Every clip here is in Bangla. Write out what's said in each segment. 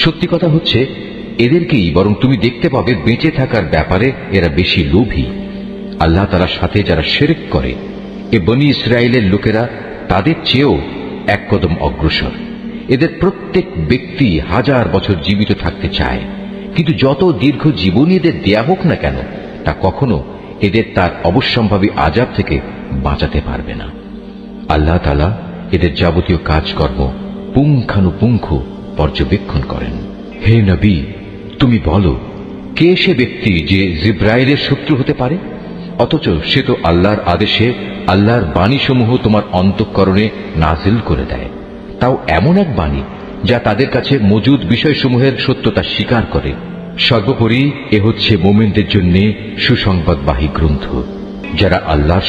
সত্যি কথা হচ্ছে এদেরকেই বরং তুমি দেখতে পাবে বেঁচে থাকার ব্যাপারে এরা বেশি লোভী। আল্লাহ তাআলার সাথে যারা শিরক করে এ বনী ইসরায়েলের লোকেরা তাদের চেয়েও এক কদম অগ্রসর। এদের প্রত্যেক ব্যক্তি 1000 বছর জীবিত থাকতে চায়, কিন্তু যত দীর্ঘ জীবনী এদের দেয়া হোক না কেন তা কখনো এদের তার অবশ্যম্ভাবী আযাব থেকে বাঁচাতে পারবে না। আল্লাহ তাআলা এদের যাবতীয় কাজকর্ম পুঙ্খানুপুঙ্খ পর্যবেক্ষণ করেন। হে নবী, তুমি বলো, কে সে ব্যক্তি যে জিব্রাইলের শত্রু হতে পারে? অথচ সে তো আল্লাহর আদেশে আল্লাহর বাণীসমূহ তোমার অন্তঃকরণে নাজিল করে দেয়, তাও এমন এক বাণী যা তাদের কাছে মজুদ বিষয়সমূহের সত্যতা স্বীকার করে। সর্বোপরি এ হচ্ছে মুমিনদের জন্য সুসংবাদবাহী গ্রন্থ। যারা আল্লাহর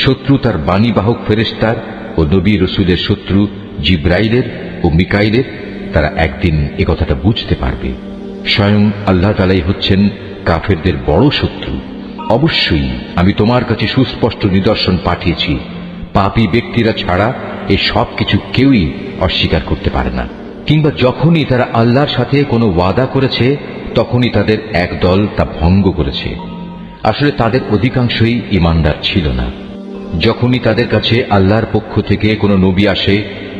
শত্রু তার বাণীবাহক ফেরেশতার ও নবী রসুলের শত্রু জিব্রাইলের ও মিকাইলের, তারা একদিন এ কথাটা বুঝতে পারবে। স্বয়ং আল্লাহ তাআলাই হচ্ছেন কাফেরদের বড় শত্রু। অবশ্যই আমি তোমার কাছে সুস্পষ্ট নিদর্শন পাঠিয়েছি। পাপী ব্যক্তিরা ছাড়া এই সব কিছু কেউই অস্বীকার করতে পারে না। কিংবা যখনই তারা আল্লাহর সাথে কোনো ওয়াদা করেছে তখনই তাদের এক দল তা ভঙ্গ করেছে। আসলে তাদের অধিকাংশই ঈমানদার ছিল না। যখনই তাদের কাছে আল্লাহর পক্ষ থেকে কোনো নবী আসে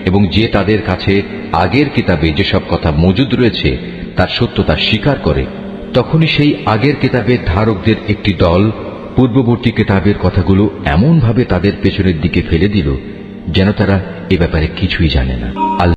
এবং যে তাদের কাছে আগের কিতাবে যেসব কথা মজুদ রয়েছে তার সত্যতা স্বীকার করে, তখনই সেই আগের কিতাবের ধারকদের একটি দল পূর্ববর্তী কিতাবের কথাগুলো এমনভাবে তাদের পেছনের দিকে ফেলে দিল যেন তারা এ ব্যাপারে কিছুই জানে না।